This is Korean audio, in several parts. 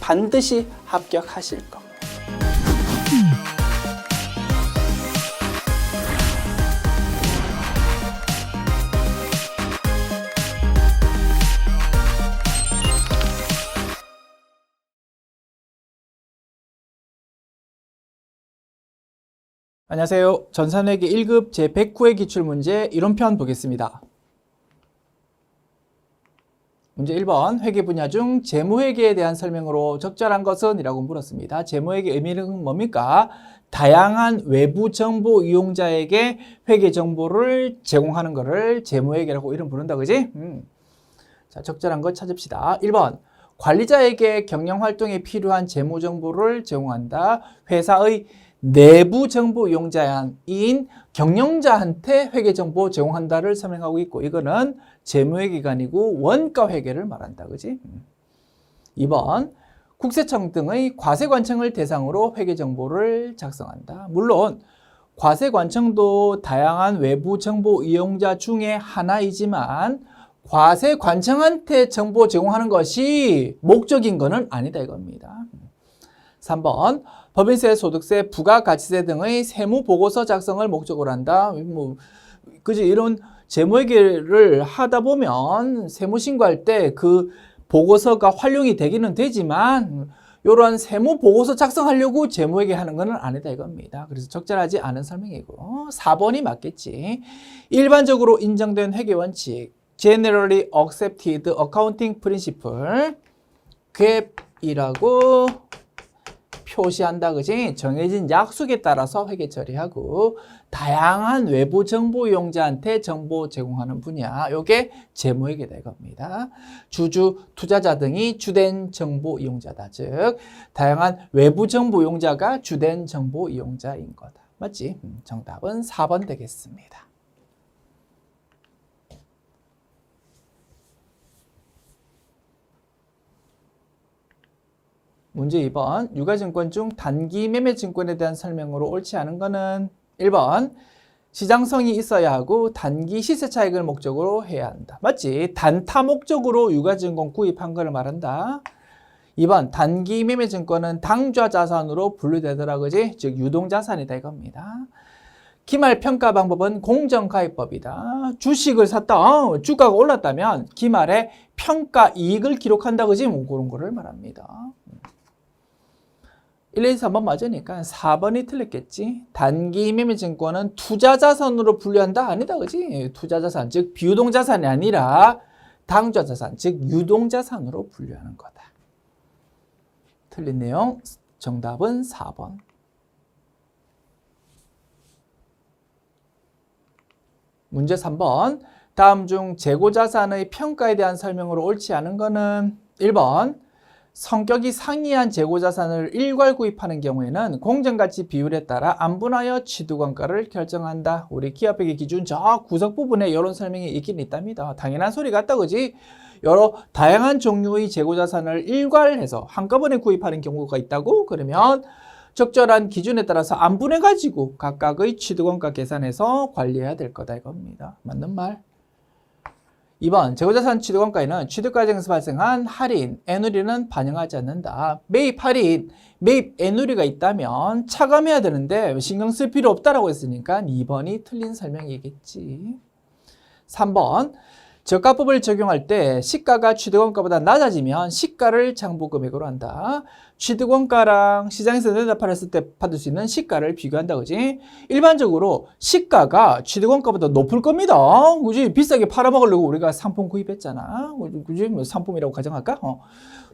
반드시 합격하실 겁니다. 안녕하세요. 전산회계 1급 제109회 기출문제 이론편 보겠습니다. 문제 1번, 회계 분야 중 재무회계에 대한 설명으로 적절한 것은? 이라고 물었습니다. 재무회계 의미는 뭡니까? 다양한 외부 정보 이용자에게 회계 정보를 제공하는 것을 재무회계라고 이름 부른다, 그지? 자, 적절한 것 찾읍시다. 1번, 관리자에게 경영활동에 필요한 재무 정보를 제공한다. 회사의 내부 정보 이용자인 경영자한테 회계정보 제공한다를 설명하고 있고, 이거는 재무회계가 아니고 원가회계를 말한다, 그지? 2번, 국세청 등의 과세관청을 대상으로 회계정보를 작성한다. 물론 과세관청도 다양한 외부 정보 이용자 중에 하나이지만 과세관청한테 정보 제공하는 것이 목적인 것은 아니다, 이겁니다. 3번, 법인세, 소득세, 부가가치세 등의 세무보고서 작성을 목적으로 한다. 그지? 이런 재무회계를 하다 보면 세무신고할 때 그 보고서가 활용이 되기는 되지만 이런 세무보고서 작성하려고 재무회계 하는 건 아니다, 이겁니다. 그래서 적절하지 않은 설명이고 4번이 맞겠지. 일반적으로 인정된 회계원칙, Generally Accepted Accounting Principle, GAAP이라고 표시한다, 그지? 정해진 약속에 따라서 회계 처리하고 다양한 외부 정보 이용자한테 정보 제공하는 분야, 요게 재무회계다, 이겁니다. 주주, 투자자 등이 주된 정보 이용자다. 즉 다양한 외부 정보 이용자가 주된 정보 이용자인 거다. 맞지? 정답은 4번 되겠습니다. 문제 2번, 유가증권 중 단기 매매증권에 대한 설명으로 옳지 않은 거는 1번, 시장성이 있어야 하고 단기 시세차익을 목적으로 해야 한다. 맞지? 단타 목적으로 유가증권 구입한 거를 말한다. 2번, 단기 매매증권은 당좌자산으로 분류되더라, 그지? 즉 유동자산이다, 이겁니다. 기말평가 방법은 공정가입법이다. 주식을 샀다. 주가가 올랐다면 기말에 평가이익을 기록한다, 그지? 뭐 그런 거를 말합니다. 1, 2, 3번 맞으니까 4번이 틀렸겠지. 단기 매매증권은 투자자산으로 분류한다? 아니다, 그지? 투자자산, 즉 비유동자산이 아니라 당좌자산, 즉 유동자산으로 분류하는 거다. 틀린 내용, 정답은 4번. 문제 3번, 다음 중 재고자산의 평가에 대한 설명으로 옳지 않은 거는 1번, 성격이 상이한 재고자산을 일괄 구입하는 경우에는 공정가치 비율에 따라 안분하여 취득원가를 결정한다. 우리 기업회계 기준 저 구석 부분에 이런 설명이 있긴 있답니다. 당연한 소리 같다, 그지? 여러 다양한 종류의 재고자산을 일괄해서 한꺼번에 구입하는 경우가 있다고? 그러면 적절한 기준에 따라서 안분해가지고 각각의 취득원가 계산해서 관리해야 될 거다, 이겁니다. 맞는 말? 2번, 재고자산 취득원가에는 취득 과정에서 발생한 할인, 애누리는 반영하지 않는다. 매입 할인, 매입 애누리가 있다면 차감해야 되는데 신경 쓸 필요 없다라고 했으니까 2번이 틀린 설명이겠지. 3번, 저가법을 적용할 때 시가가 취득원가보다 낮아지면 시가를 장부금액으로 한다. 취득원가랑 시장에서 내다 팔았을 때 받을 수 있는 시가를 비교한다, 그지? 일반적으로 시가가 취득원가보다 높을 겁니다. 그지? 비싸게 팔아먹으려고 우리가 상품 구입했잖아. 그지? 뭐 상품이라고 가정할까?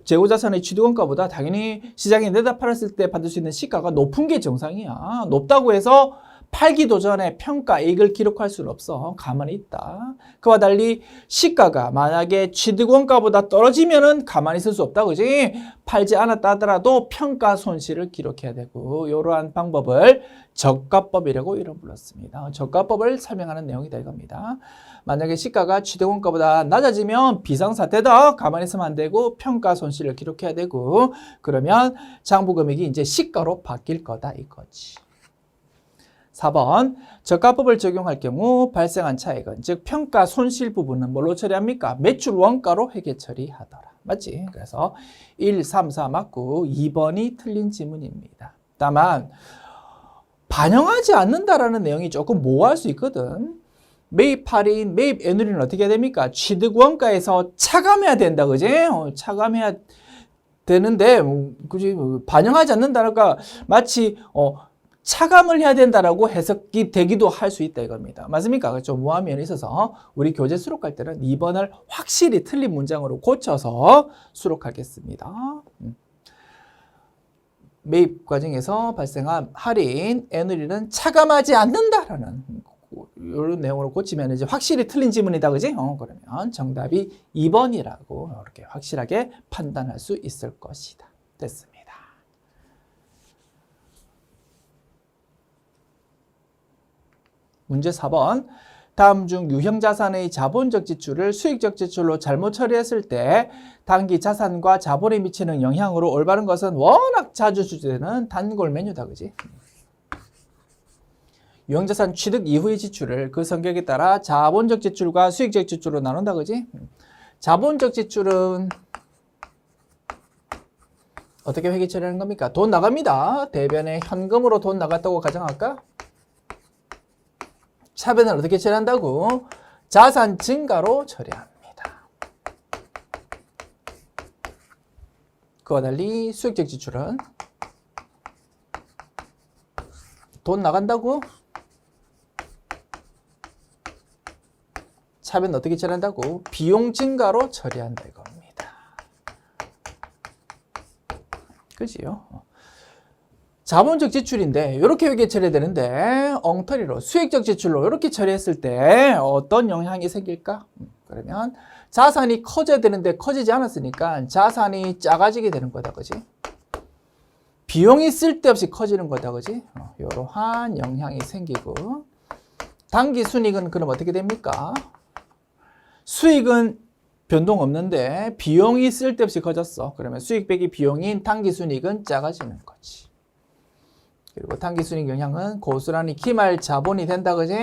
재고자산의 취득원가보다 당연히 시장에 내다 팔았을 때 받을 수 있는 시가가 높은 게 정상이야. 높다고 해서 팔기도 전에 평가이익을 기록할 수는 없어. 가만히 있다. 그와 달리 시가가 만약에 취득원가보다 떨어지면은 가만히 있을 수 없다, 그지? 팔지 않았다 하더라도 평가 손실을 기록해야 되고, 이러한 방법을 저가법이라고 이름 불렀습니다. 저가법을 설명하는 내용이다, 이겁니다. 만약에 시가가 취득원가보다 낮아지면 비상사태다. 가만히 있으면 안 되고 평가 손실을 기록해야 되고, 그러면 장부금액이 이제 시가로 바뀔 거다, 이거지. 4번, 저가법을 적용할 경우 발생한 차익은, 즉 평가 손실 부분은 뭘로 처리합니까? 매출 원가로 회계 처리하더라. 맞지? 그래서 1, 3, 4 맞고 2번이 틀린 지문입니다. 다만 반영하지 않는다라는 내용이 조금 모호할 수 있거든. 매입 할인, 매입 애누리는 어떻게 해야 됩니까? 취득 원가에서 차감해야 된다, 그지? 차감해야 되는데, 그지? 반영하지 않는다니까 마치 차감을 해야 된다라고 해석이 되기도 할 수 있다 이겁니다. 맞습니까? 좀 모호한 면이 있어서 우리 교재 수록할 때는 2번을 확실히 틀린 문장으로 고쳐서 수록하겠습니다. 매입 과정에서 발생한 할인, 애누리는 차감하지 않는다라는 이런 내용으로 고치면 이제 확실히 틀린 지문이다, 그지? 그러면 정답이 2번이라고 이렇게 확실하게 판단할 수 있을 것이다. 됐습니다. 문제 4번. 다음 중 유형자산의 자본적 지출을 수익적 지출로 잘못 처리했을 때 단기 자산과 자본에 미치는 영향으로 올바른 것은 워낙 자주 주제되는 단골 메뉴다, 그지? 유형자산 취득 이후의 지출을 그 성격에 따라 자본적 지출과 수익적 지출로 나눈다, 그지? 자본적 지출은 어떻게 회계 처리하는 겁니까? 돈 나갑니다. 대변에 현금으로 돈 나갔다고 가정할까? 차변을 어떻게 처리한다고? 자산 증가로 처리합니다. 그와 달리 수익적 지출은 돈 나간다고? 차변 어떻게 처리한다고? 비용 증가로 처리한다 이겁니다. 그지요? 자본적 지출인데 이렇게 회계 처리해야 되는데 엉터리로 수익적 지출로 이렇게 처리했을 때 어떤 영향이 생길까? 그러면 자산이 커져야 되는데 커지지 않았으니까 자산이 작아지게 되는 거다, 그지? 비용이 쓸데없이 커지는 거다, 그지? 이러한 영향이 생기고 단기 순이익은 그럼 어떻게 됩니까? 수익은 변동 없는데 비용이 쓸데없이 커졌어. 그러면 수익 빼기 비용인 단기 순이익은 작아지는 거지. 그리고 단기 순이익 영향은 고스란히 기말 자본이 된다, 그지?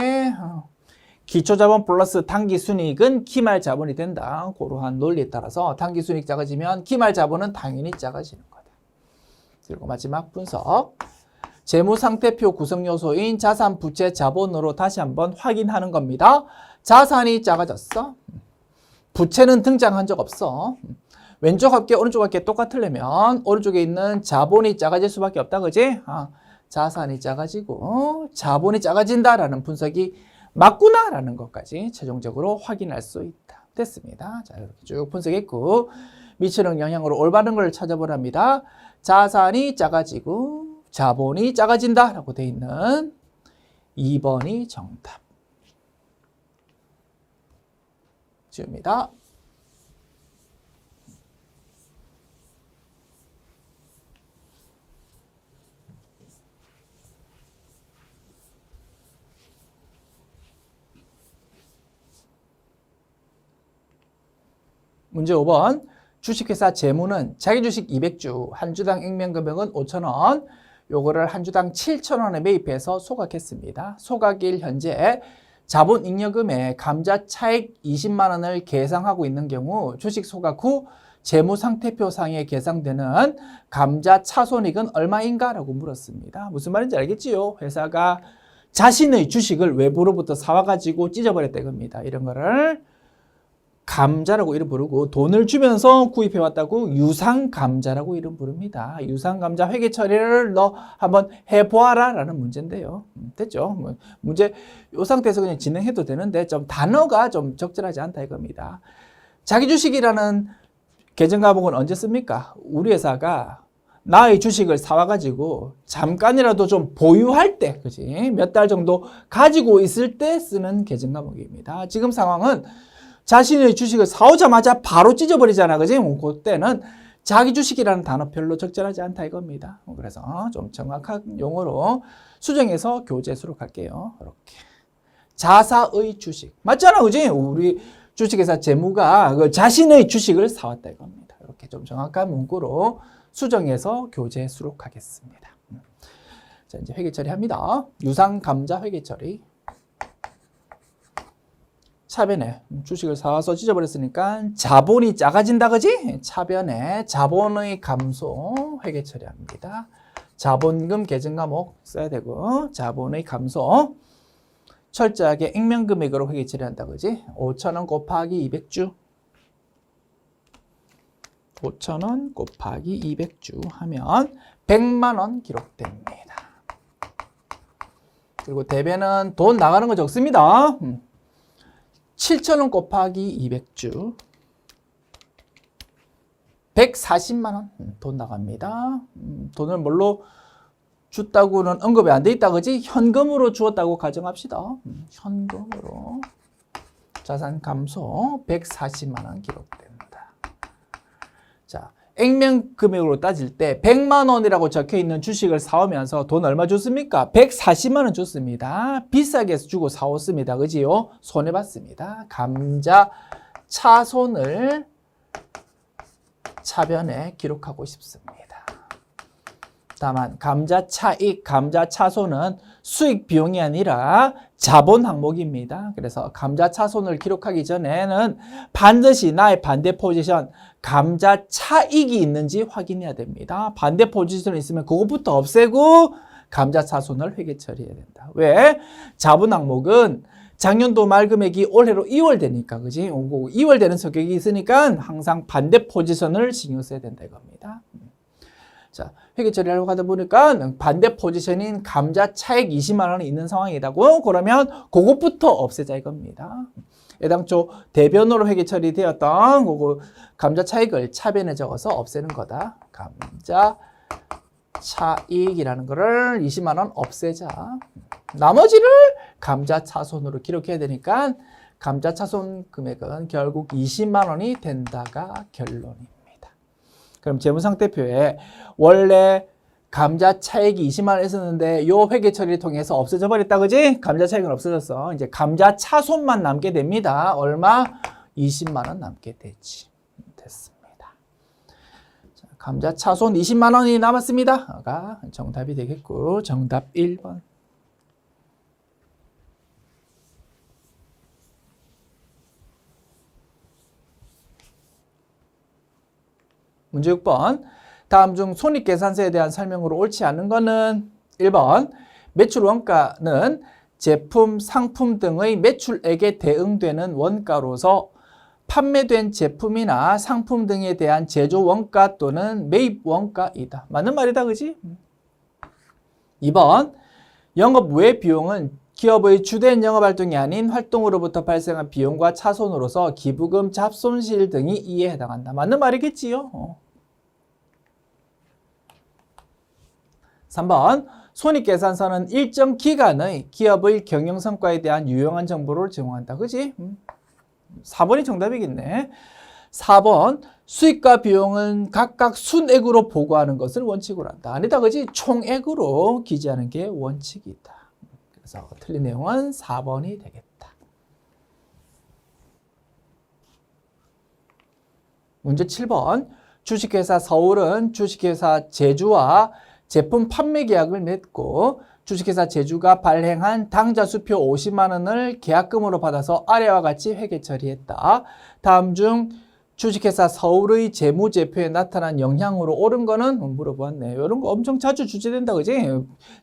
기초 자본 플러스 단기 순이익은 기말 자본이 된다. 그러한 논리에 따라서 단기 순이익 작아지면 기말 자본은 당연히 작아지는 거다. 그리고 마지막 분석. 재무상태표 구성 요소인 자산, 부채, 자본으로 다시 한번 확인하는 겁니다. 자산이 작아졌어. 부채는 등장한 적 없어. 왼쪽 합계, 오른쪽 합계 똑같으려면 오른쪽에 있는 자본이 작아질 수밖에 없다, 그지? 자산이 작아지고 자본이 작아진다라는 분석이 맞구나라는 것까지 최종적으로 확인할 수 있다. 됐습니다. 자, 이렇게 쭉 분석했고 미치는 영향으로 올바른 걸 찾아보랍니다. 자산이 작아지고 자본이 작아진다라고 돼 있는 2번이 정답. 지웁니다. 문제 5번. 주식회사 재무는 자기 주식 200주, 한 주당 액면금액은 5,000원, 요거를 한 주당 7,000원에 매입해서 소각했습니다. 소각일 현재 자본 잉여금의 감자 차익 20만 원을 계상하고 있는 경우 주식 소각 후 재무상태표상에 계상되는 감자 차손익은 얼마인가? 라고 물었습니다. 무슨 말인지 알겠지요? 회사가 자신의 주식을 외부로부터 사와가지고 찢어버렸다 이겁니다. 이런 거를 감자라고 이름 부르고 돈을 주면서 구입해왔다고 유상감자라고 이름 부릅니다. 유상감자 회계 처리를 너 한번 해보아라 라는 문제인데요. 됐죠? 문제 이 상태에서 그냥 진행해도 되는데 좀 단어가 좀 적절하지 않다 이겁니다. 자기 주식이라는 계정과목은 언제 씁니까? 우리 회사가 나의 주식을 사와가지고 잠깐이라도 좀 보유할 때, 그지? 몇 달 정도 가지고 있을 때 쓰는 계정과목입니다. 지금 상황은 자신의 주식을 사오자마자 바로 찢어버리잖아, 그지? 그때는 자기 주식이라는 단어 별로 적절하지 않다 이겁니다. 그래서 좀 정확한 용어로 수정해서 교재 수록할게요. 이렇게 자사의 주식 맞잖아, 그지? 우리 주식회사 재무가 그 자신의 주식을 사왔다 이겁니다. 이렇게 좀 정확한 문구로 수정해서 교재 수록하겠습니다. 자, 이제 회계 처리합니다. 유상감자 회계 처리. 차변에 주식을 사와서 찢어버렸으니까 자본이 작아진다, 그지? 차변에 자본의 감소 회계 처리합니다. 자본금 계정 과목 써야 되고, 자본의 감소 철저하게 액면금액으로 회계 처리한다, 그지? 5,000원 곱하기 200주 5,000원 곱하기 200주 하면 100만 원 기록됩니다. 그리고 대변은 돈 나가는 거 적습니다. 7,000원 곱하기 200주 140만 원 돈 나갑니다. 돈을 뭘로 줬다고는 언급이 안 돼 있다, 그지? 현금으로 주었다고 가정합시다. 현금으로 자산 감소 140만 원 기록됩니다. 자, 액면 금액으로 따질 때 100만 원이라고 적혀 있는 주식을 사오면서 돈 얼마 줬습니까? 140만 원 줬습니다. 비싸게 주고 사왔습니다. 그지요? 손해봤습니다. 감자 차손을 차변에 기록하고 싶습니다. 다만 감자 차익, 감자 차손은 수익 비용이 아니라 자본 항목입니다. 그래서 감자 차손을 기록하기 전에는 반드시 나의 반대 포지션 감자 차익이 있는지 확인해야 됩니다. 반대 포지션이 있으면 그것부터 없애고 감자 차손을 회계 처리해야 된다. 왜? 자본 항목은 작년도 말 금액이 올해로 2월 되니까, 그지? 2월 되는 성격이 있으니까 항상 반대 포지션을 신경 써야 된다 이겁니다. 자, 회계 처리하려고 하다 보니까 반대 포지션인 감자 차익 20만 원이 있는 상황이라고, 그러면 그것부터 없애자 이겁니다. 애당초 대변으로 회계 처리되었던 그거 감자 차익을 차변에 적어서 없애는 거다. 감자 차익이라는 거를 20만 원 없애자. 나머지를 감자 차손으로 기록해야 되니까 감자 차손 금액은 결국 20만 원이 된다가 결론입니다. 그럼 재무상태표에 원래 감자 차익이 20만 원 있었는데 요 회계 처리를 통해서 없어져 버렸다, 그지? 감자 차익은 없어졌어. 이제 감자 차손만 남게 됩니다. 얼마? 20만 원 남게 되지. 됐습니다. 자, 감자 차손 20만 원이 남았습니다.가 정답이 되겠고, 정답 1번. 문제 6번. 다음 중 손익계산서에 대한 설명으로 옳지 않은 거는 1번. 매출 원가는 제품, 상품 등의 매출액에 대응되는 원가로서 판매된 제품이나 상품 등에 대한 제조 원가 또는 매입 원가이다. 맞는 말이다, 그지? 2번. 영업 외 비용은 기업의 주된 영업활동이 아닌 활동으로부터 발생한 비용과 차손으로서 기부금, 잡손실 등이 이에 해당한다. 맞는 말이겠지요? 3번. 손익계산서는 일정 기간의 기업의 경영성과에 대한 유용한 정보를 제공한다. 그지? 4번이 정답이겠네. 4번. 수익과 비용은 각각 순액으로 보고하는 것을 원칙으로 한다. 아니다, 그지? 총액으로 기재하는 게 원칙이다. 그래서 틀린 내용은 4번이 되겠다. 문제 7번. 주식회사 서울은 주식회사 제주와 제품 판매 계약을 맺고 주식회사 제주가 발행한 당좌 수표 50만 원을 계약금으로 받아서 아래와 같이 회계 처리했다. 다음 중 주식회사 서울의 재무제표에 나타난 영향으로 옳은 거는 물어보았네. 이런 거 엄청 자주 주제된다, 그지?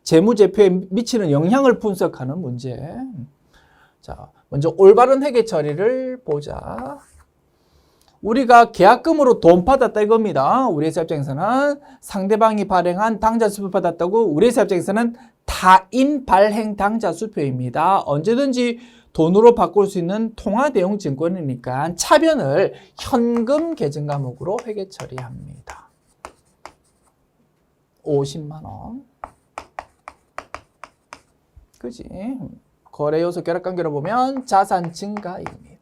재무제표에 미치는 영향을 분석하는 문제. 자, 먼저 올바른 회계 처리를 보자. 우리가 계약금으로 돈 받았다 이겁니다. 우리 회사 입장에서는 상대방이 발행한 당좌 수표 받았다고, 우리 회사 입장에서는 타인 발행 당좌 수표입니다. 언제든지 돈으로 바꿀 수 있는 통화 대용 증권이니까 차변을 현금 계정 과목으로 회계 처리합니다. 50만 원. 그지? 거래 요소 결합 관계로 보면 자산 증가입니다.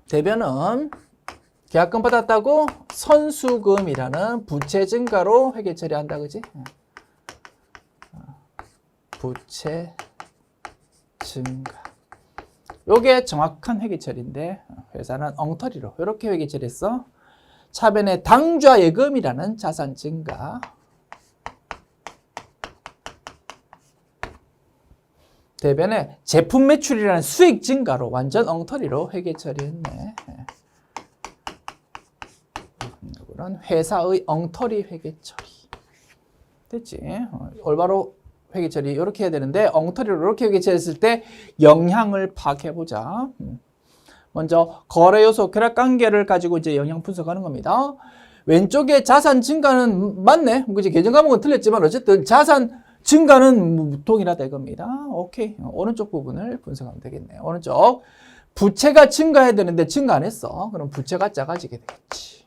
대변은 계약금 받았다고 선수금이라는 부채 증가로 회계 처리한다, 그지? 부채 증가. 요게 정확한 회계 처리인데 회사는 엉터리로 이렇게 회계 처리했어. 차변에 당좌 예금이라는 자산 증가. 대변에 제품 매출이라는 수익 증가로 완전 엉터리로 회계 처리했네. 이런 회사의 엉터리 회계 처리. 됐지? 올바로 회계 처리 이렇게 해야 되는데 엉터리로 이렇게 회계 처리했을 때 영향을 파악해보자. 먼저 거래 요소 결합 관계를 가지고 이제 영향 분석하는 겁니다. 왼쪽에 자산 증가는 맞네. 그지? 계정 과목은 틀렸지만 어쨌든 자산 증가는 동일하다 이겁니다. 오케이. 오른쪽 부분을 분석하면 되겠네요. 오른쪽 부채가 증가해야 되는데 증가 안 했어. 그럼 부채가 작아지게 되겠지.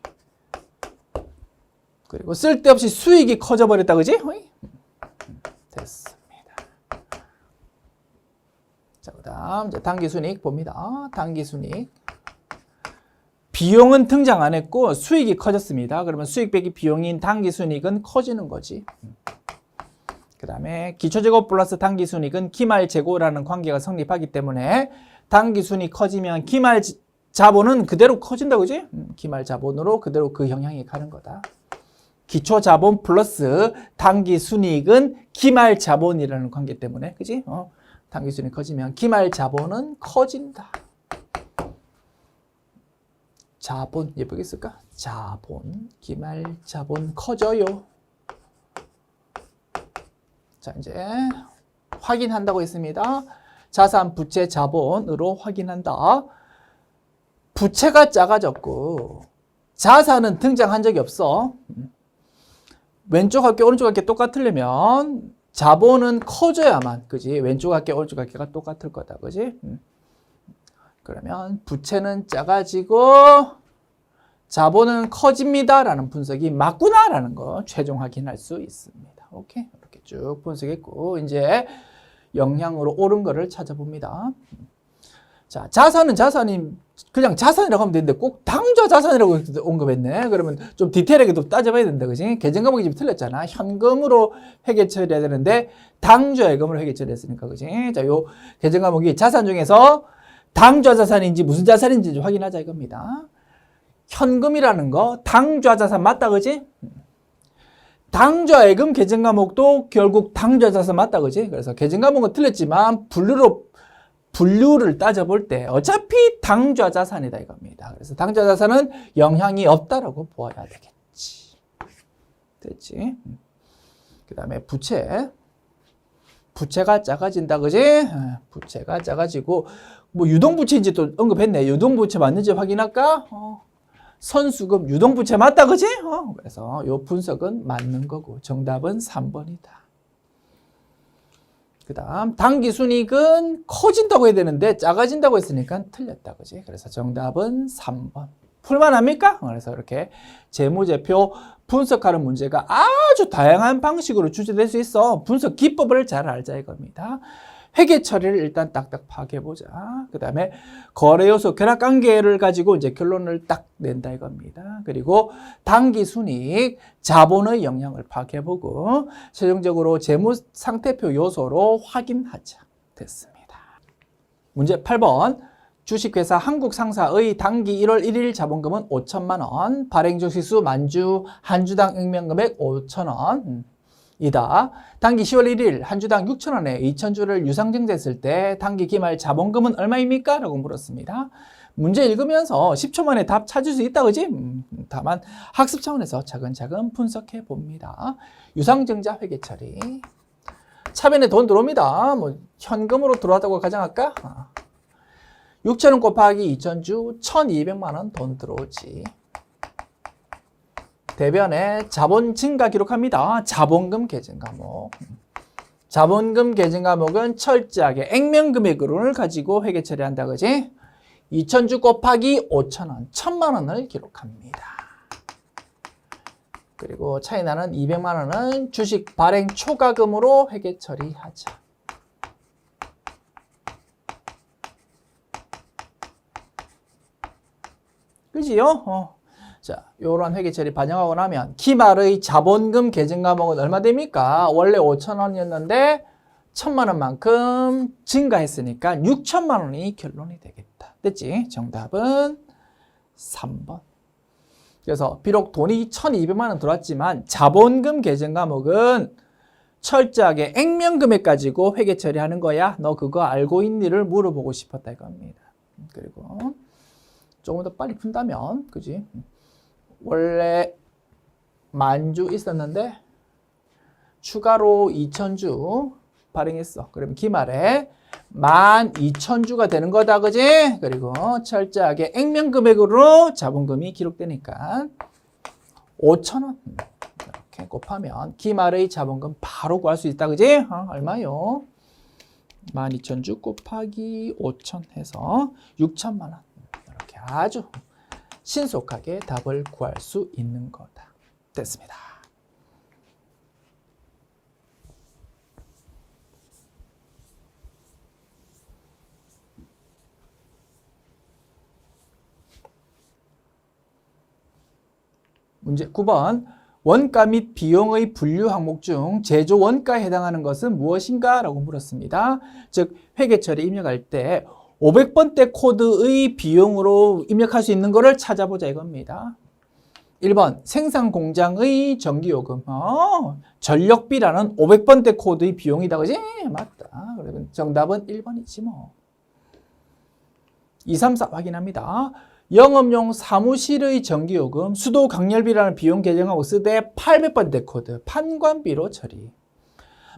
그리고 쓸데없이 수익이 커져버렸다, 그지? 됐습니다. 자, 그 다음 이제 당기순이익 봅니다. 당기순이익. 비용은 등장 안 했고 수익이 커졌습니다. 그러면 수익 빼기 비용인 당기순이익은 커지는 거지. 그 다음에 기초재고 플러스 당기순이익은 기말재고라는 관계가 성립하기 때문에 당기순이익 커지면 기말자본은 그대로 커진다, 그지? 기말자본으로 그대로 그 영향이 가는 거다. 기초자본 플러스 당기순이익은 기말자본이라는 관계 때문에, 그지? 당기순이익 커지면 기말자본은 커진다. 자본 예쁘게 쓸까? 자본, 기말자본 커져요. 자, 이제 확인한다고 했습니다. 자산, 부채, 자본으로 확인한다. 부채가 작아졌고 자산은 등장한 적이 없어. 왼쪽 합계, 오른쪽 합계 똑같으려면 자본은 커져야만, 그지? 왼쪽 합계, 오른쪽 합계가 똑같을 거다, 그지? 그러면 부채는 작아지고 자본은 커집니다라는 분석이 맞구나라는 거 최종 확인할 수 있습니다. 오케이, 이렇게 쭉 분석했고 이제 영향으로 옳은 거를 찾아봅니다. 자, 자산은 자산이 그냥 자산이라고 하면 되는데 꼭 당좌 자산이라고 언급했네. 그러면 좀 디테일하게 또 따져봐야 된다, 그지? 계정 과목이 좀 틀렸잖아. 현금으로 회계 처리해야 되는데 당좌예금으로 회계 처리했으니까, 그지? 자, 요 계정 과목이 자산 중에서 당좌 자산인지 무슨 자산인지 확인하자 이겁니다. 현금이라는 거 당좌 자산 맞다, 그지? 당좌예금 계정 과목도 결국 당좌 자산 맞다, 그지? 그래서 계정 과목은 틀렸지만 분류를 따져볼 때 어차피 당좌 자산이다 이겁니다. 그래서 당좌 자산은 영향이 없다라고 보아야 되겠지. 됐지? 그 다음에 부채가 작아진다, 그지? 부채가 작아지고 뭐 유동부채인지 또 언급했네. 유동부채 맞는지 확인할까? 선수금 유동부채 맞다, 그지? 그래서 요 분석은 맞는 거고 정답은 3번이다. 그 다음 당기순이익은 커진다고 해야 되는데 작아진다고 했으니까 틀렸다, 그지? 그래서 정답은 3번. 풀만합니까? 그래서 이렇게 재무제표 분석하는 문제가 아주 다양한 방식으로 출제될 수 있어. 분석 기법을 잘 알자 이겁니다. 회계 처리를 일단 딱딱 파악해보자. 그 다음에 거래 요소 결합 관계를 가지고 이제 결론을 딱 낸다 이겁니다. 그리고 당기순이익, 자본의 영향을 파악해보고 최종적으로 재무 상태표 요소로 확인하자. 됐습니다. 문제 8번. 주식회사 한국상사의 당기 1월 1일 자본금은 5천만 원, 발행 주식수 만주 한 주당 액면금액 5천 원. 이다. 당기 10월 1일 한 주당 6천 원에 2,000주를 유상증자했을 때 당기 기말 자본금은 얼마입니까? 라고 물었습니다. 문제 읽으면서 10초 만에 답 찾을 수 있다, 그지? 다만 학습 차원에서 차근차근 분석해 봅니다. 유상증자 회계 처리. 차변에 돈 들어옵니다. 뭐 현금으로 들어왔다고 가정할까? 6천 원 곱하기 2,000주 1,200만 원 돈 들어오지. 대변에 자본 증가 기록합니다. 자본금 계정 과목. 자본금 계정 과목은 철저하게 액면금액을 가지고 회계 처리한다, 그지? 2,000주 곱하기 5,000원, 1,000만 원을 기록합니다. 그리고 차이 나는 200만 원은 주식 발행 초과금으로 회계 처리하자. 그지요? 자, 요런 회계 처리 반영하고 나면 기말의 자본금 계정 과목은 얼마 됩니까? 원래 5천 원이었는데 1,000만 원만큼 증가했으니까 6천만 원이 결론이 되겠다. 됐지? 정답은 3번. 그래서 비록 돈이 1,200만 원 들어왔지만 자본금 계정 과목은 철저하게 액면 금액 가지고 회계 처리하는 거야. 너 그거 알고 있니를 물어보고 싶었다 이겁니다. 그리고 조금 더 빨리 푼다면, 그지? 원래 10,000주 있었는데 추가로 2,000주 발행했어. 그럼 기말에 12,000주가 되는 거다, 그지? 그리고 철저하게 액면 금액으로 자본금이 기록되니까 5,000원 이렇게 곱하면 기말의 자본금 바로 구할 수 있다, 그지? 얼마요? 12,000주 곱하기 5,000 해서 6천만 원. 이렇게 아주 신속하게 답을 구할 수 있는 거다. 됐습니다. 문제 9번. 원가 및 비용의 분류 항목 중 제조 원가에 해당하는 것은 무엇인가? 라고 물었습니다. 즉 회계 처리 입력할 때 500번대 코드의 비용으로 입력할 수 있는 것을 찾아보자 이겁니다. 1번 생산 공장의 전기요금. 전력비라는 500번대 코드의 비용이다, 그지? 맞다. 그러면 정답은 1번이지 뭐. 2, 3, 4 확인합니다. 영업용 사무실의 전기요금, 수도 강렬비라는 비용 계정하고 쓰되 800번대 코드, 판관비로 처리.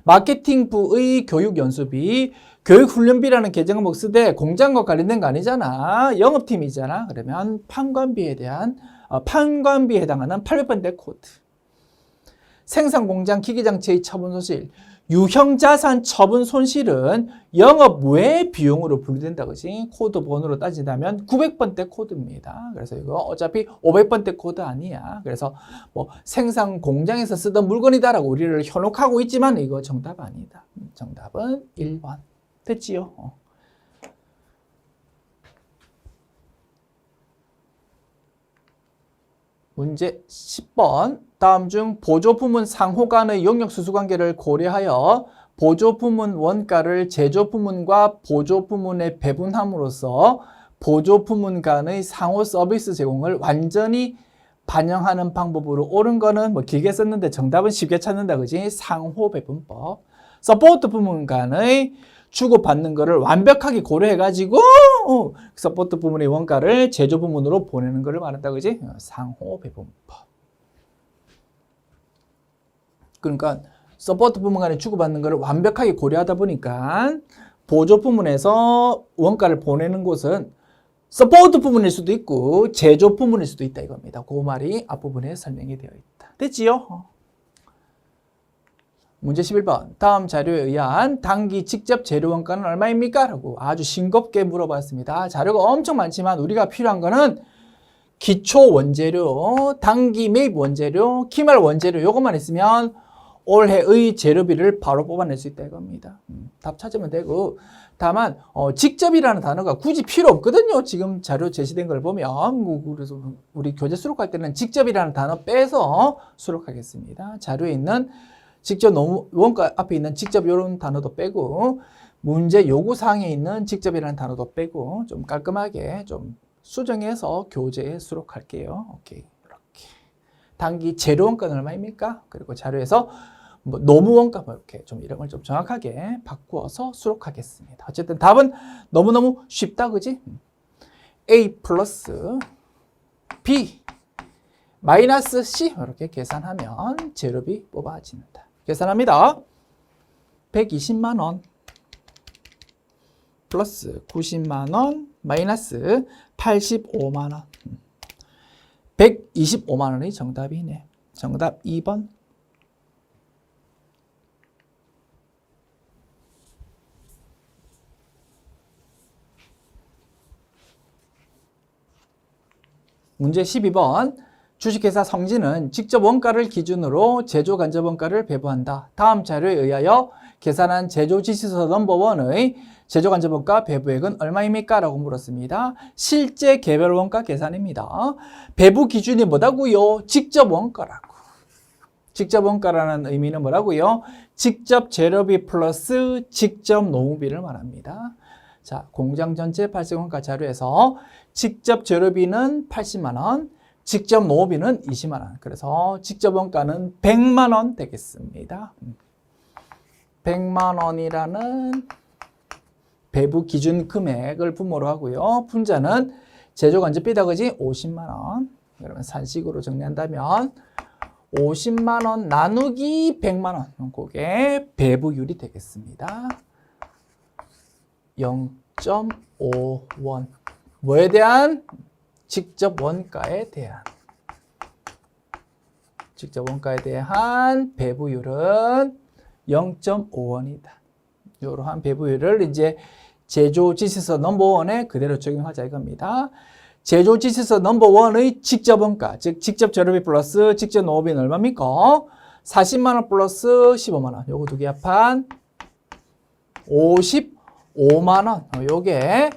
마케팅부의 교육연수비, 교육훈련비라는 계정하고 쓰되 공장과 관련된 거 아니잖아. 영업팀이잖아. 그러면 판관비에 해당하는 800번대 코드. 생산공장 기계장치의 처분 손실, 유형자산 처분 손실은 영업 외 비용으로 분류된다, 그지? 코드 번호로 따진다면 900번대 코드입니다. 그래서 이거 어차피 500번대 코드 아니야. 그래서 뭐 생산공장에서 쓰던 물건이다라고 우리를 현혹하고 있지만 이거 정답 아니다. 정답은 1번. 됐지요? 문제 10번. 다음 중 보조부문 상호 간의 용역수수관계를 고려하여 보조부문 원가를 제조부문과 보조부문에 배분함으로써 보조부문 간의 상호 서비스 제공을 완전히 반영하는 방법으로 옳은 거는 뭐 길게 썼는데 정답은 쉽게 찾는다, 그지? 상호 배분법. 서포트 부문 간의 주고받는 거를 완벽하게 고려해가지고 서포트 부문의 원가를 제조 부문으로 보내는 거를 말한다, 그지? 상호 배분법. 그러니까 서포트 부문 간에 주고받는 거를 완벽하게 고려하다 보니까 보조 부문에서 원가를 보내는 곳은 서포트 부문일 수도 있고 제조 부문일 수도 있다 이겁니다. 그 말이 앞부분에 설명이 되어 있다. 됐지요? 문제 11번. 다음 자료에 의한 당기 직접 재료 원가는 얼마입니까? 라고 아주 싱겁게 물어봤습니다. 자료가 엄청 많지만 우리가 필요한 거는 기초 원재료, 당기 매입 원재료, 기말 원재료 요것만 있으면 올해의 재료비를 바로 뽑아낼 수 있다 이겁니다. 답 찾으면 되고, 다만 직접이라는 단어가 굳이 필요 없거든요. 지금 자료 제시된 걸 보면. 그래서 우리 교재 수록할 때는 직접이라는 단어 빼서 수록하겠습니다. 자료에 있는 직접 원가 앞에 있는 직접 이런 단어도 빼고 문제 요구사항에 있는 직접이라는 단어도 빼고 좀 깔끔하게 좀 수정해서 교재에 수록할게요. 오케이. 이렇게. 당기 재료 원가는 얼마입니까? 그리고 자료에서 뭐 노무 원가 뭐 이렇게 좀 이름을 좀 정확하게 바꾸어서 수록하겠습니다. 어쨌든 답은 너무너무 쉽다, 그지? A 플러스 B 마이너스 C 이렇게 계산하면 재료비 뽑아진다. 계산합니다. 120만 원 플러스 90만 원 마이너스 85만 원. 125만 원이 정답이네. 정답 2번. 문제 12번. 주식회사 성진은 직접 원가를 기준으로 제조 간접 원가를 배부한다. 다음 자료에 의하여 계산한 제조 지시서 넘버1의 제조 간접 원가 배부액은 얼마입니까? 라고 물었습니다. 실제 개별 원가 계산입니다. 배부 기준이 뭐라고요? 직접 원가라고. 직접 원가라는 의미는 뭐라고요? 직접 재료비 플러스 직접 노무비를 말합니다. 자, 공장 전체 발생 원가 자료에서 직접 재료비는 80만 원, 직접 노무비는 20만 원. 그래서 직접 원가는 100만 원 되겠습니다. 100만 원이라는 배부 기준 금액을 분모로 하고요. 분자는 제조간접비다, 그지? 50만 원. 그러면 산식으로 정리한다면 50만 원 나누기 100만 원. 그게 배부율이 되겠습니다. 0.5원. 뭐에 대한? 직접 원가에 대한. 직접 원가에 대한 배부율은 0.5원이다. 이러한 배부율을 이제 제조지시서 넘버원에 그대로 적용하자 이겁니다. 제조지시서 넘버원의 직접 원가, 즉 직접 재료비 플러스 직접 농업비는 얼마입니까? 40만 원 플러스 15만 원. 요거 두 개 합한 55만 원. 요게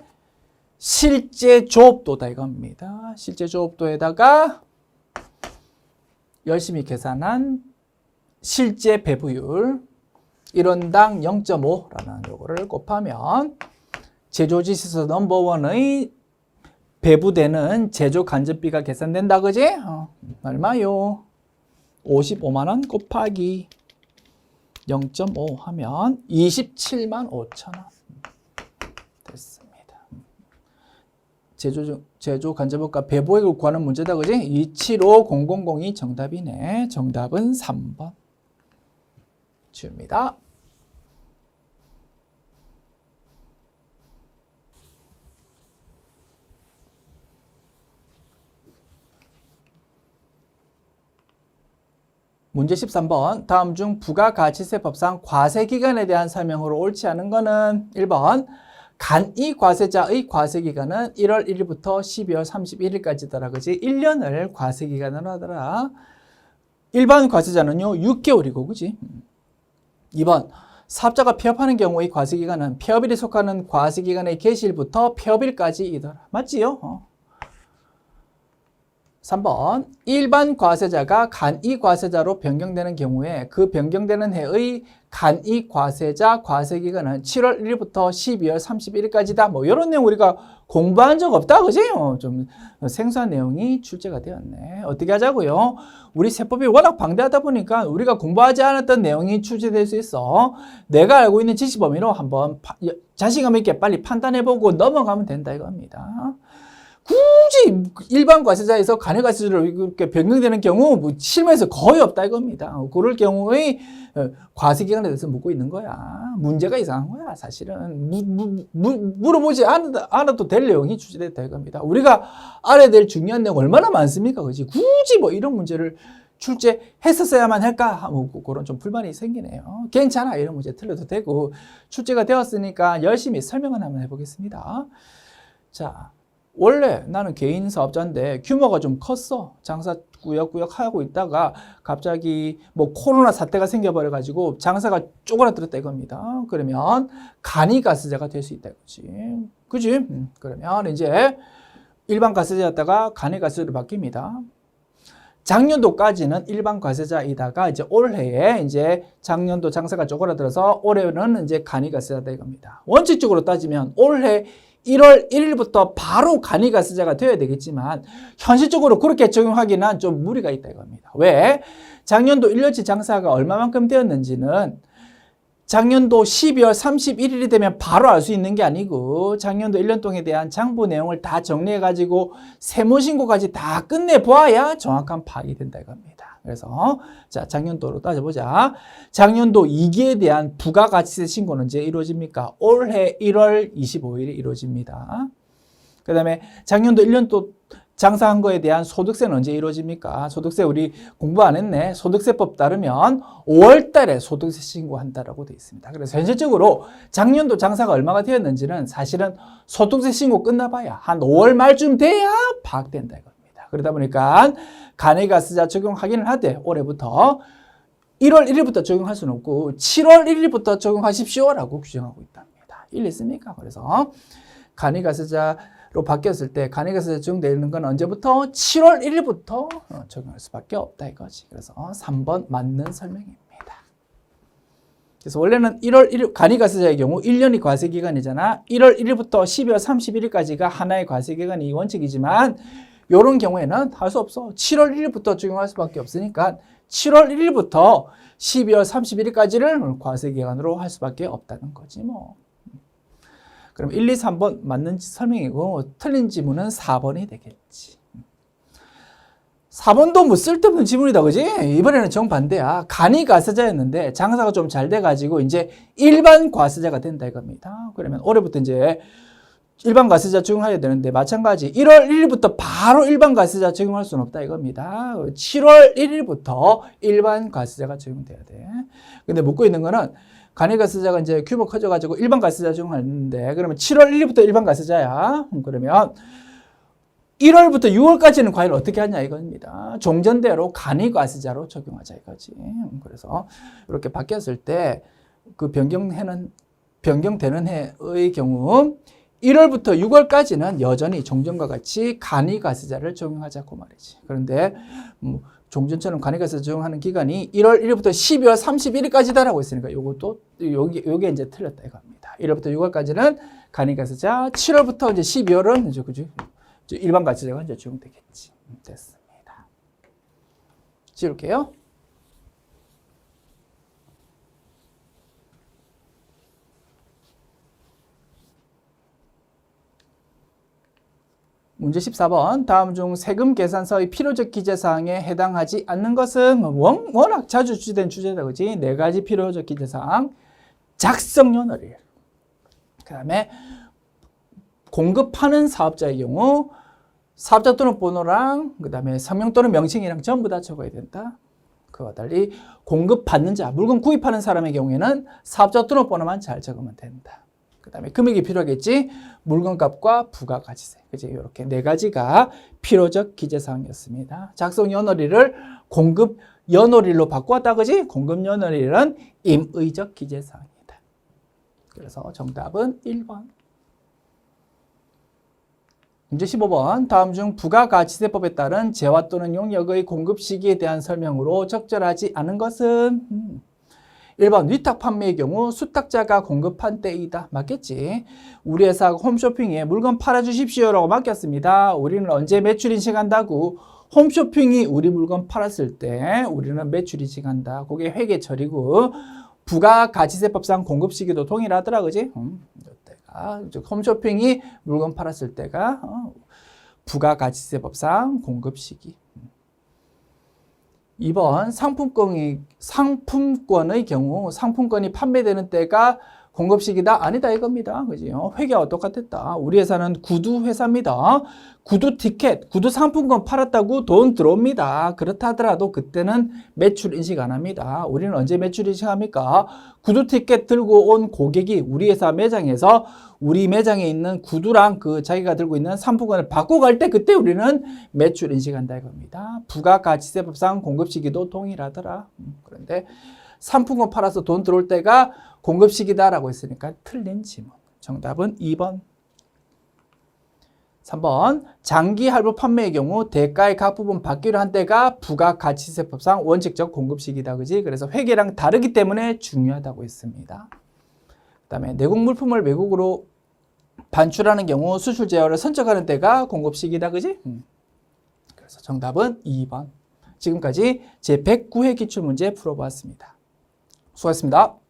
실제 조업도다 이겁니다. 실제 조업도에다가 열심히 계산한 실제 배부율 1원당 0.5라는 요거를 곱하면 제조지시서 넘버원의 배부되는 제조 간접비가 계산된다, 그지? 얼마요? 55만 원 곱하기 0.5 하면 27만 5천 원 됐습니다. 제조 간접원가 배부액을 구하는 문제다, 그지? 275000이 정답이네. 정답은 3번. 줍니다. 문제 13번. 다음 중 부가가치세법상 과세기간에 대한 설명으로 옳지 않은 거는 1번. 간이과세자의 과세기간은 1월 1일부터 12월 31일까지더라. 그지? 1년을 과세기간으로 하더라. 일반 과세자는요, 6개월이고, 그지? 2번. 사업자가 폐업하는 경우의 과세기간은 폐업일에 속하는 과세기간의 개시일부터 폐업일까지이더라. 맞지요? 3번. 일반 과세자가 간이과세자로 변경되는 경우에 그 변경되는 해의 간이과세자 과세기간은 7월 1일부터 12월 31일까지다. 뭐 이런 내용 우리가 공부한 적 없다, 그지? 좀 생소한 내용이 출제가 되었네. 어떻게 하자고요? 우리 세법이 워낙 방대하다 보니까 우리가 공부하지 않았던 내용이 출제될 수 있어. 내가 알고 있는 지식 범위로 한번 자신감 있게 빨리 판단해보고 넘어가면 된다 이겁니다. 굳이 일반 과세자에서 간이 과세자로 이렇게 변경되는 경우 뭐 실무에서 거의 없다 이겁니다. 그럴 경우의 과세기간에 대해서 묻고 있는 거야. 문제가 이상한 거야 사실은. 물어보지 않아도 될 내용이 출제됐다 이겁니다. 우리가 알아야 될 중요한 내용 얼마나 많습니까? 그렇지? 굳이 뭐 이런 문제를 출제했었어야만 할까? 뭐 그런 좀 불만이 생기네요. 괜찮아. 이런 문제 틀려도 되고 출제가 되었으니까 열심히 설명을 한번 해보겠습니다. 자. 원래 나는 개인 사업자인데 규모가 좀 컸어. 장사 꾸역꾸역 하고 있다가 갑자기 뭐 코로나 사태가 생겨버려 가지고 장사가 쪼그라들었다 이겁니다. 그러면 간이과세자가 될 수 있다 이거지. 그지? 그러면 이제 일반 과세자였다가 간이과세자로 바뀝니다. 작년도까지는 일반 과세자이다가 이제 올해에 이제 작년도 장사가 쪼그라들어서 올해는 이제 간이과세자다 이겁니다. 원칙적으로 따지면 올해 1월 1일부터 바로 간이과세자가 되어야 되겠지만 현실적으로 그렇게 적용하기는 좀 무리가 있다 이겁니다. 왜? 작년도 1년치 장사가 얼마만큼 되었는지는 작년도 12월 31일이 되면 바로 알 수 있는 게 아니고 작년도 1년 동안에 대한 장부 내용을 다 정리해가지고 세무신고까지 다 끝내보아야 정확한 파악이 된다 이겁니다. 그래서 자 작년도로 따져보자. 작년도 2기에 대한 부가가치세 신고는 언제 이루어집니까? 올해 1월 25일에 이루어집니다. 그 다음에 작년도 1년 또 장사한 거에 대한 소득세는 언제 이루어집니까? 소득세 우리 공부 안 했네. 소득세법 따르면 5월 달에 소득세 신고한다라고 되어 있습니다. 그래서 현실적으로 작년도 장사가 얼마가 되었는지는 사실은 소득세 신고 끝나봐야 한 5월 말쯤 돼야 파악된다 이겁니다. 그러다 보니까 간이과세자 적용하기는 하되 올해부터 1월 1일부터 적용할 수는 없고 7월 1일부터 적용하십시오라고 규정하고 있답니다. 일리 있습니까? 그래서 간이과세자로 바뀌었을 때 간이과세자 적용되는 건 언제부터? 7월 1일부터 적용할 수밖에 없다 이거지. 그래서 3번 맞는 설명입니다. 그래서 원래는 1월 1일 간이과세자의 경우 1년이 과세기간이잖아. 1월 1일부터 12월 31일까지가 하나의 과세기간이 원칙이지만 이런 경우에는 할 수 없어. 7월 1일부터 적용할 수밖에 없으니까 7월 1일부터 12월 31일까지를 과세기간으로 할 수밖에 없다는 거지 뭐. 그럼 1, 2, 3번 맞는 설명이고 틀린 지문은 4번이 되겠지. 4번도 뭐 쓸데없는 지문이다, 그지? 이번에는 정반대야. 간이 과세자였는데 장사가 좀 잘 돼가지고 이제 일반 과세자가 된다 이겁니다. 그러면 올해부터 이제 일반 과세자 적용해야 되는데 마찬가지 1월 1일부터 바로 일반 과세자 적용할 수는 없다 이겁니다. 7월 1일부터 일반 과세자가 적용돼야 돼. 근데 묻고 있는 거는 간이 과세자가 이제 규모 커져가지고 일반 과세자 적용하는데 그러면 7월 1일부터 일반 과세자야. 그러면 1월부터 6월까지는 과연 어떻게 하냐 이겁니다. 종전대로 간이 과세자로 적용하자 이거지. 그래서 이렇게 바뀌었을 때 그 변경되는 해의 경우 1월부터 6월까지는 여전히 종전과 같이 간이 과세자를 적용하자고 말이지. 그런데 종전처럼 간이 과세자 적용하는 기간이 1월 1일부터 12월 31일까지다라고 했으니까 요것도 요게 이제 틀렸다 이겁니다. 1월부터 6월까지는 간이 과세자, 7월부터 이제 12월은 이제 그죠? 일반 과세자가 이제 적용되겠지. 됐습니다. 지울게요. 문제 14번. 다음 중 세금 계산서의 필요적 기재사항에 해당하지 않는 것은 워낙 자주 주제된 주제다, 그지? 4가지 필요적 기재사항. 작성연월일. 그 다음에 공급하는 사업자의 경우 사업자 또는 번호랑 그 다음에 성명 또는 명칭이랑 전부 다 적어야 된다. 그와 달리 공급받는 자, 물건 구입하는 사람의 경우에는 사업자 또는 번호만 잘 적으면 된다. 그 다음에 금액이 필요하겠지. 물건값과 부가가치세. 그치? 이렇게 4가지가 필요적 기재사항이었습니다. 작성연월일을 공급연월일로 바꾸었다. 그지? 공급연월일은 임의적 기재사항이다. 그래서 정답은 1번. 문제 15번. 다음 중 부가가치세법에 따른 재화 또는 용역의 공급 시기에 대한 설명으로 적절하지 않은 것은 1번 위탁 판매의 경우 수탁자가 공급한 때이다. 맞겠지? 우리 회사가 홈쇼핑에 물건 팔아주십시오라고 맡겼습니다. 우리는 언제 매출 인식한다고? 홈쇼핑이 우리 물건 팔았을 때 우리는 매출 인식한다. 그게 회계처리고 부가가치세법상 공급 시기도 동일하더라. 그지? 이때가 홈쇼핑이 물건 팔았을 때가 부가가치세법상 공급 시기. 2번 상품권의 경우 상품권이 판매되는 때가 공급시기다? 아니다 이겁니다. 그죠? 회계와 똑같았다. 우리 회사는 구두 회사입니다. 구두 티켓, 구두 상품권 팔았다고 돈 들어옵니다. 그렇다 하더라도 그때는 매출 인식 안 합니다. 우리는 언제 매출 인식합니까? 구두 티켓 들고 온 고객이 우리 회사 매장에서 우리 매장에 있는 구두랑 그 자기가 들고 있는 상품권을 받고 갈 때 그때 우리는 매출 인식한다 이겁니다. 부가가치세법상 공급 시기도 동일하더라. 그런데 상품권 팔아서 돈 들어올 때가 공급 시기다라고 했으니까 틀린 지문. 정답은 2번. 3번. 장기 할부 판매의 경우 대가의 각 부분 받기로 한 때가 부가가치세법상 원칙적 공급 시기다. 그지? 그래서 회계랑 다르기 때문에 중요하다고 했습니다. 그다음에 내국 물품을 외국으로 반출하는 경우 수출 제어를 선적하는 때가 공급 시기다. 그지? 그래서 정답은 2번. 지금까지 제109회 기출문제 풀어보았습니다. 수고하셨습니다.